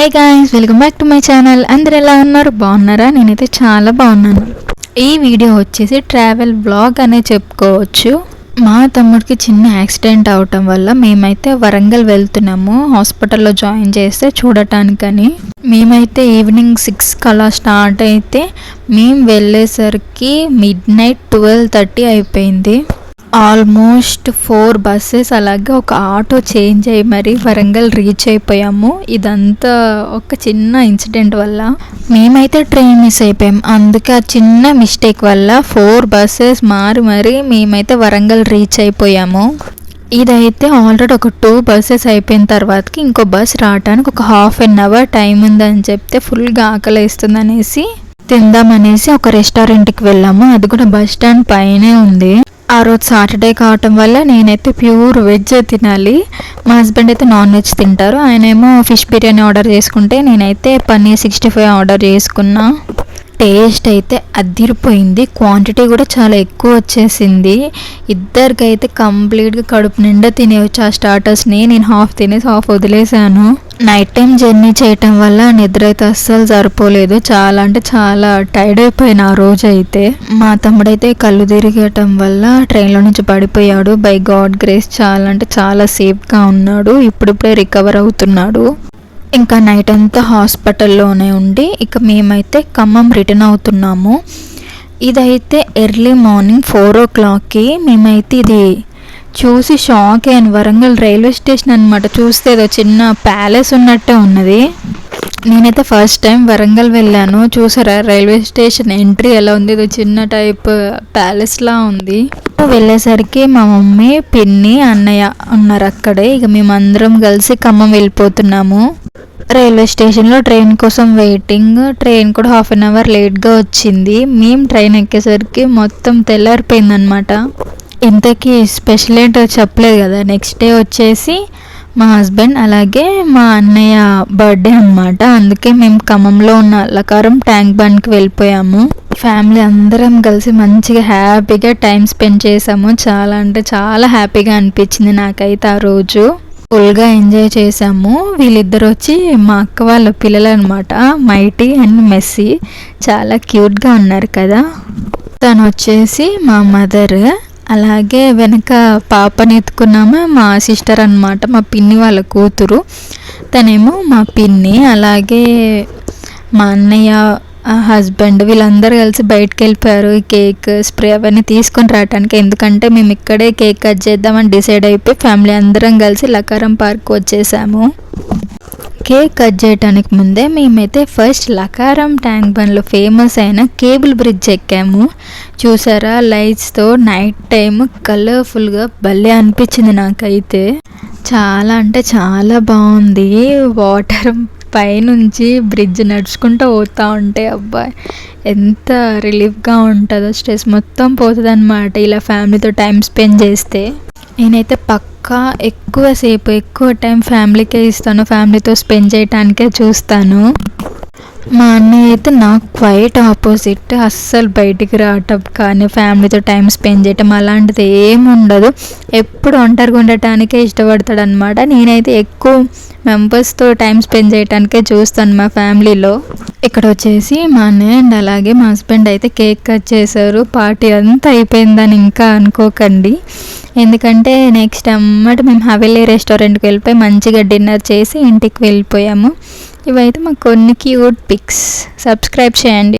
Hey guys, welcome back to my channel. అందరు ఎలా ఉన్నారు? బాగున్నారా? నేనైతే చాలా బాగున్నాను. ఈ వీడియో వచ్చేసి ట్రావెల్ వ్లాగ్ అనే చెప్పుకోవచ్చు. మా తమ్ముడికి చిన్న యాక్సిడెంట్ అవటం వల్ల మేమైతే వరంగల్ వెళ్తున్నాము. హాస్పిటల్లో జాయిన్ చేస్తే చూడటానికని. మేమైతే ఈవినింగ్ 6 అలా స్టార్ట్ అయితే మేము వెళ్ళేసరికి మిడ్నైట్ 12:30 అయిపోయింది. ఆల్మోస్ట్ 4 బస్సెస్ అలాగే ఒక ఆటో చేంజ్ అయ్యి మరి వరంగల్ రీచ్ అయిపోయాము. ఇదంతా ఒక చిన్న ఇన్సిడెంట్ వల్ల మేమైతే ట్రైన్ మిస్ అయిపోయాం. అందుకే ఆ చిన్న మిస్టేక్ వల్ల 4 బస్సెస్ మారి మేమైతే వరంగల్ రీచ్ అయిపోయాము. ఇదైతే ఆల్రెడీ ఒక 2 బస్సెస్ అయిపోయిన తర్వాతకి ఇంకో బస్ రావడానికి ఒక ½ అవర్ టైం ఉందని చెప్తే ఫుల్గా ఆకలిస్తుంది అనేసి తిందామనేసి ఒక రెస్టారెంట్కి వెళ్ళాము. అది కూడా బస్ స్టాండ్ పైనే ఉంది. ఆ రోజు సాటర్డే కావటం వల్ల నేనైతే ప్యూర్ వెజ్ తినాలి. మా హస్బెండ్ అయితే నాన్ వెజ్ తింటారు. ఆయనేమో ఫిష్ బిర్యానీ ఆర్డర్ చేసుకుంటే నేనైతే పన్నీర్ 65 ఆర్డర్ చేసుకున్నా. టేస్ట్ అయితే అదిరిపోయింది. క్వాంటిటీ కూడా చాలా ఎక్కువ వచ్చేసింది. ఇద్దరికైతే కంప్లీట్గా కడుపు నిండా తినేవచ్చు ఆ స్టార్టర్స్ని. నేను హాఫ్ తినేసి హాఫ్ వదిలేసాను. నైట్ టైం జర్నీ చేయటం వల్ల నిద్ర అయితే అస్సలు సరిపోలేదు. చాలా అంటే చాలా టైర్డ్ అయిపోయిన ఆ రోజు అయితే. మా తమ్ముడైతే కళ్ళు తిరిగటం వల్ల ట్రైన్లో నుంచి పడిపోయాడు. బై గాడ్ గ్రేస్ చాలా అంటే చాలా సేఫ్గా ఉన్నాడు. ఇప్పుడిప్పుడే రికవర్ అవుతున్నాడు. ఇంకా నైట్ అంతా హాస్పిటల్లోనే ఉండి ఇక మేమైతే ఖమ్మం రిటర్న్ అవుతున్నాము. ఇదైతే ఎర్లీ మార్నింగ్ 4 o'clockకి మేమైతే ఇది చూసి షాక్ అయ్యాను. వరంగల్ రైల్వే స్టేషన్ అనమాట. చూస్తే ఏదో చిన్న ప్యాలెస్ ఉన్నట్టే ఉన్నది. నేనైతే ఫస్ట్ టైం వరంగల్ వెళ్ళాను. చూసారా రైల్వే స్టేషన్ ఎంట్రీ ఎలా ఉంది? ఏదో చిన్న టైప్ ప్యాలెస్లా ఉంది. వెళ్ళేసరికి మా మమ్మీ, పిన్ని, అన్నయ్య ఉన్నారు అక్కడే. ఇక మేమందరం కలిసి ఖమ్మం వెళ్ళిపోతున్నాము. రైల్వే స్టేషన్లో ట్రైన్ కోసం వెయిటింగ్. ట్రైన్ కూడా ½ అవర్ లేట్గా వచ్చింది. మేము ట్రైన్ ఎక్కేసరికి మొత్తం తెల్లారిపోయిందనమాట. ఇంతకీ స్పెషల్ ఏంటో చెప్పలేదు కదా. నెక్స్ట్ డే వచ్చేసి మా హస్బెండ్ అలాగే మా అన్నయ్య బర్త్డే అనమాట. అందుకే మేము ఖమ్మంలో ఉన్న లకారం ట్యాంక్ బండ్కి వెళ్ళిపోయాము. ఫ్యామిలీ అందరం కలిసి మంచిగా హ్యాపీగా టైం స్పెండ్ చేసాము. చాలా అంటే చాలా హ్యాపీగా అనిపించింది నాకైతే ఆ రోజు. ఫుల్గా ఎంజాయ్ చేసాము. వీళ్ళిద్దరు వచ్చి మా అక్క వాళ్ళ పిల్లలు అనమాట, మైటీ అండ్ మెస్సీ. చాలా క్యూట్గా ఉన్నారు కదా. తను వచ్చేసి మా మదర్. అలాగే వెనక పాపని ఎత్తుకున్నాము మా సిస్టర్ అనమాట, మా పిన్ని వాళ్ళ కూతురు. తనేమో మా పిన్ని. అలాగే మా అన్నయ్య హస్బెండ్ వీళ్ళందరూ కలిసి బయటకు వెళ్ళిపోయారు. కేక్ స్ప్రే అవన్నీ తీసుకొని రావడానికి. ఎందుకంటే మేము ఇక్కడే కేక్ కట్ చేద్దామని డిసైడ్ అయిపోయి ఫ్యామిలీ అందరం కలిసి లకారం పార్క్ వచ్చేసాము. కేక్ కట్ చేయడానికి ముందే మేమైతే ఫస్ట్ లకారం ట్యాంక్ బండ్లో ఫేమస్ అయిన కేబుల్ బ్రిడ్జ్ ఎక్కాము. చూసారా లైట్స్తో నైట్ టైం కలర్ఫుల్గా భలే అనిపించింది నాకైతే. చాలా అంటే చాలా బాగుంది. వాటర్ పైనుంచి బ్రిడ్జ్ నడుచుకుంటూ పోతూ ఉంటే అబ్బాయి ఎంత రిలీఫ్గా ఉంటుందో. స్ట్రెస్ మొత్తం పోతుంది అనమాట ఇలా ఫ్యామిలీతో టైం స్పెండ్ చేస్తే. నేనైతే పక్కా ఎక్కువ టైం ఫ్యామిలీకే ఇస్తాను. ఫ్యామిలీతో స్పెండ్ చేయడానికే చూస్తాను. మా అన్నయ్య అయితే నాకు క్వైట్ ఆపోజిట్. అస్సలు బయటికి రావటం కానీ ఫ్యామిలీతో టైం స్పెండ్ చేయటం అలాంటిది ఏమి ఉండదు. ఎప్పుడు ఒంటరిగా ఉండటానికే ఇష్టపడతాడు అనమాట. నేనైతే ఎక్కువ మెంబర్స్తో టైం స్పెండ్ చేయడానికే చూస్తాను మా ఫ్యామిలీలో. ఇక్కడ వచ్చేసి మా అన్నయ్య అండ్ అలాగే మా హస్బెండ్ అయితే కేక్ కట్ చేశారు. పార్టీ అంతా అయిపోయిందని ఇంకా అనుకోకండి. ఎందుకంటే నెక్స్ట్ అమ్మట మేము హవెల్లీ రెస్టారెంట్కి వెళ్ళిపోయి మంచిగా డిన్నర్ చేసి ఇంటికి వెళ్ళిపోయాము. ఇవైతే మాకు కొన్ని క్యూట్ పిక్స్. సబ్స్క్రైబ్ చేయండి.